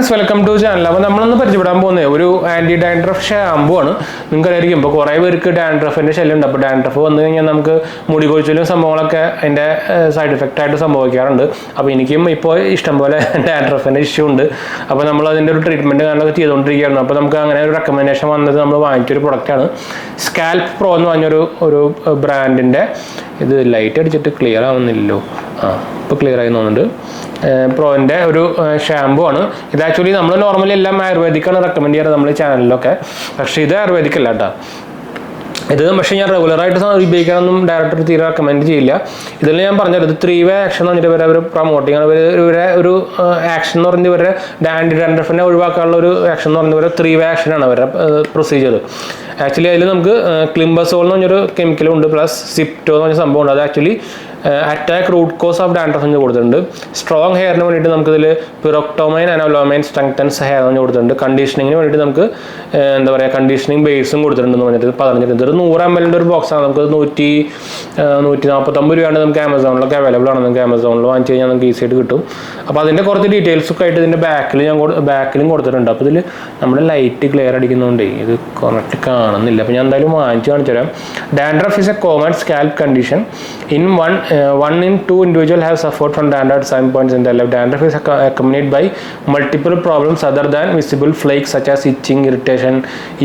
Friends, welcome to channel. അപ്പോൾ നമ്മളൊന്ന് പരിചയപ്പെടാൻ പോകുന്നത് ഒരു ആൻറ്റി ഡാൻഡ്രഫ് ഷാമ്പൂ ആണ്. നിങ്ങൾക്കറിയായിരിക്കും ഇപ്പോൾ കുറേ പേർക്ക് ഡാൻഡ്രഫിൻ്റെ ശല്യം ഉണ്ട്. അപ്പോൾ ഡാൻഡ്രഫ് വന്നു കഴിഞ്ഞാൽ നമുക്ക് മുടി കൊഴിച്ചിലും സംഭവങ്ങളൊക്കെ അതിൻ്റെ സൈഡ് എഫക്റ്റ് ആയിട്ട് സംഭവിക്കാറുണ്ട്. അപ്പോൾ എനിക്കും ഇപ്പോൾ ഇഷ്ടംപോലെ ഡാൻഡ്രഫിൻ്റെ ഇഷ്യൂ ഉണ്ട്. അപ്പോൾ നമ്മൾ അതിൻ്റെ ഒരു ട്രീറ്റ്മെൻറ്റ് കാര്യങ്ങളൊക്കെ ചെയ്തുകൊണ്ടിരിക്കുകയായിരുന്നു. അപ്പോൾ നമുക്ക് അങ്ങനെ ഒരു റെക്കമെൻഡേഷൻ വന്നത് നമ്മൾ വാങ്ങിച്ചൊരു പ്രൊഡക്റ്റാണ് സ്കാൽപ്പ് പ്രോ എന്ന് പറഞ്ഞൊരു ബ്രാൻഡിൻ്റെ. ഇത് ലൈറ്റ് അടിച്ചിട്ട് ക്ലിയർ ആവുന്നില്ലല്ലോ. ഇപ്പോൾ ക്ലിയർ ആയി തോന്നുന്നുണ്ട്. പ്രോൻ്റെ ഒരു ഷാമ്പൂ ആണ് ഇത്. ആക്ച്വലി നമ്മൾ നോർമലി എല്ലാം ആയുർവേദിക്കാണ് റെക്കമെൻഡ് ചെയ്യാറ് നമ്മൾ ചാനലിലൊക്കെ. പക്ഷേ ഇത് ആയുർവേദിക് അല്ല കേട്ടോ ഇത്. പക്ഷേ ഞാൻ റെഗുലറായിട്ട് ഉപയോഗിക്കാനൊന്നും ഡയറക്ടർ തീരെ റെക്കമെൻഡ് ചെയ്യില്ല. ഇതിൽ ഞാൻ പറഞ്ഞത് ഇത് 3-way ആക്ഷൻ എന്ന് പറഞ്ഞിട്ട് അവർ പ്രൊമോട്ടിങ് ഇവരെ ഒരു ആക്ഷൻ എന്ന് പറഞ്ഞിട്ട് ഇവരുടെ ആൻറ്റി ഡാൻഡ്രഫിനെ ഒഴിവാക്കാനുള്ള ഒരു ആക്ഷൻ എന്ന് പറഞ്ഞിട്ട് 3-way ആക്ഷനാണ് അവരുടെ പ്രൊസീജിയർ. ആക്ച്വലി അതിൽ നമുക്ക് ക്ലിംബസോൾ എന്ന് പറഞ്ഞൊരു കെമിക്കലും ഉണ്ട്, പ്ലസ് സിപ്റ്റോ എന്ന് പറഞ്ഞ സംഭവം ഉണ്ട്. അത് actually attack root cause of dandruff എന്ന് കൊടുത്തിട്ടുണ്ട്. സ്ട്രോങ് ഹെയറിന് വേണ്ടിയിട്ട് നമുക്കിതിൽ പിറോക്ടോമൈൻ അനോലോമൈൻ സ്ട്രെങ്തൻസ് ഹെയർ എന്ന് കൊടുത്തിട്ടുണ്ട്. കണ്ടീഷനിങ്ങിന് വേണ്ടിയിട്ട് നമുക്ക് എന്താ പറയുക കണ്ടീഷനിങ് ബേസും കൊടുത്തിട്ടുണ്ടെന്ന് പറഞ്ഞിട്ട് പറഞ്ഞിട്ടുണ്ട്. ഒരു 100 ml ഒരു ബോക്സാണ്. നമുക്ക് 149 രൂപയാണ് നമുക്ക് ആമസോണിലൊക്കെ അവൈലബിൾ ആണ്. നമുക്ക് ആമസോണിൽ വാങ്ങിച്ച് കഴിഞ്ഞാൽ നമുക്ക് ഈസി ആയിട്ട് കിട്ടും. അപ്പോൾ അതിൻ്റെ കുറച്ച് ഡീറ്റെയിൽസൊക്കെ ആയിട്ട് ഇതിൻ്റെ ബാക്കിലും കൊടുത്തിട്ടുണ്ട്. അപ്പോൾ ഇതിൽ നമ്മുടെ ലൈറ്റ് ക്ലിയർ അടിക്കുന്നതുകൊണ്ട് ഇത് കറക്റ്റ് കാണുന്നില്ല. അപ്പോൾ ഞാൻ എന്തായാലും വാങ്ങിച്ച് കാണിച്ചു തരാം. Dandruff is A common scalp condition. One in 2 individuals have suffered from dandruff at some points in their life. Dandruff is accompanied by multiple problems other than visible flakes such as itching, irritation,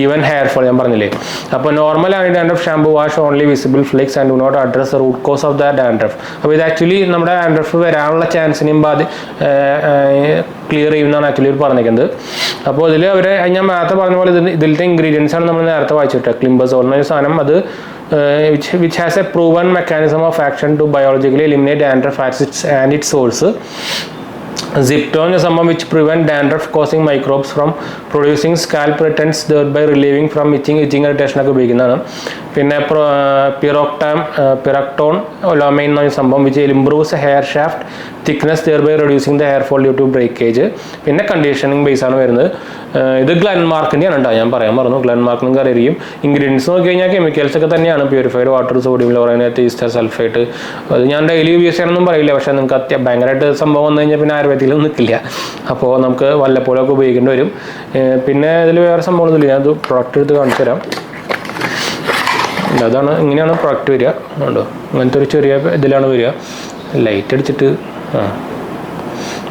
even hair fall. ഞാൻ പറഞ്ഞില്ലേ. അപ്പോൾ normal anti dandruff shampoo wash only visible flakes and do not address the root cause of the dandruff. അപ്പോൾ ഇത് actually നമ്മുടെ dandruff വരാനുള്ള ചാൻസിനെയും clear ചെയ്യുന്നതാണ് actually പറഞ്ഞിരിക്കുന്നത്. അപ്പോൾ ഇതിൽ അവർ ഞാൻ നേരത്തെ പറഞ്ഞ പോലെ ഇതിലത്തെ ഇൻഗ്രീഡിയൻസ് ആണ് നമ്മൾ നേരത്തെ വായിച്ചിട്ട് ക്ലിംബസോൾ എന്നൊരു സാധനം. അത് which has a proven mechanism of action to biologically eliminate dandruff and its source. Zipton is someone which prevent dandruff causing microbes from producing scalp irritants, thereby relieving from itching irritation ഒക്കെ ഉപയോഗിക്കുന്നതാണ്. പിന്നെ പിറോക്ടോൺ ഒലോമൈൻ എന്ന് പറഞ്ഞ സംഭവം which improves hair shaft thickness, thereby reducing the hair fall due to breakage. പിന്നെ conditioning base ആണ് വരുന്നത്. ഇത് ഗ്ലെൻമാർക്കിൻ്റെയാണ് കേട്ടോ. ഞാൻ പറയാൻ പറഞ്ഞു ഗ്ലെൻമാർക്ക് നിങ്ങൾക്ക് അറിയാം. ഇൻഗ്രീഡിയൻസ് നോക്കി കഴിഞ്ഞാൽ കെമിക്കൽസ് ഒക്കെ തന്നെയാണ്. Purified water, sodium chlorinate, ester sulphate. അത് ഞാൻ ഡെയിലി യൂസ് ചെയ്യണമെന്നും പറയില്ല. പക്ഷേ നിങ്ങൾക്ക് ഭയങ്കരമായിട്ട് സംഭവം വന്നു കഴിഞ്ഞാൽ പിന്നെ ആയുർവേദത്തിലും നിൽക്കില്ല. അപ്പോൾ നമുക്ക് വല്ലപ്പോഴൊക്കെ ഉപയോഗിക്കേണ്ടി വരും. പിന്നെ ഇതിൽ വേറെ സംഭവമൊന്നുമില്ല. ഞാൻ ഇത് പ്രൊഡക്റ്റ് എടുത്ത് കാണിച്ചു തരാം. അതാണ് ഇങ്ങനെയാണ് പ്രൊഡക്റ്റ് വരിക. ഉണ്ടോ അങ്ങനത്തെ ഒരു ചെറിയ ഇതിലാണ് വരിക. ലൈറ്റ് അടിച്ചിട്ട്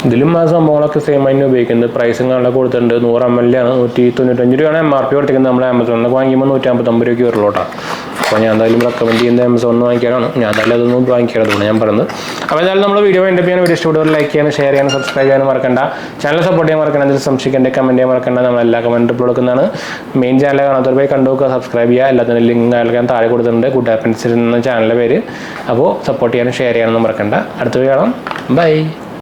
ഇതിലും ആ സംഭവങ്ങളൊക്കെ സെയിം ആയിട്ട് ഉപയോഗിക്കുന്നത്. പ്രൈസും കാണാനൊക്കെ കൊടുത്തിട്ടുണ്ട്. 100 ml ആണ് 195 രൂപയാണ് MRP കൊടുത്തിരിക്കുന്നത്. നമ്മൾ ആമസോണിൽ വാങ്ങിക്കുമ്പോൾ 159 രൂപയ്ക്ക് വരുള്ളൂ കേട്ടോ. അപ്പോൾ ഞാൻ എന്തായാലും റെക്കമെൻഡ് ചെയ്യുന്നത് ആമസോണിൽ നിന്ന് വാങ്ങിക്കാനാണ്. ഞാൻ എന്തായാലും അതൊന്നും വാങ്ങിക്കാത്തതുകൊണ്ട് ഞാൻ പറയുന്നത്. അപ്പോൾ എന്തായാലും നമ്മൾ വീഡിയോ വേണ്ടി ചെയ്യാൻ വീഡിയോ ഇഷ്ടപ്പെട്ടവർ ലൈക്ക് ചെയ്യാനും ഷെയർ ചെയ്യാനും സബ്സ്ക്രൈബ് ചെയ്യാനും മറക്കണ്ട. ചാനൽ സപ്പോർട്ട് ചെയ്യാൻ മറക്കണ്ട. എന്തെങ്കിലും സംശയിക്കേണ്ട കമൻറ്റ് ചെയ്യാൻ മറക്കണ്ട. നമ്മളെല്ലാ കമൻറ്റും കൊടുക്കുന്നതാണ്. മെയിൻ ചാനൽ കാണാത്തവർ പോയി കണ്ടുനോക്കുക, സബ്സ്ക്രൈബ് ചെയ്യുക. എല്ലാത്തിനും ലിങ്ക് ഞാൻ താഴെ കൊടുത്തിട്ടുണ്ട്. ഗുഡാപ്പൻസ് എന്ന ചാനലിൻ്റെ പേര്. അപ്പോൾ സപ്പോർട്ട് ചെയ്യാനും ഷെയർ ചെയ്യാനൊന്നും മറക്കണ്ട. അടുത്ത വീഡിയോ കാണാം. ബൈ.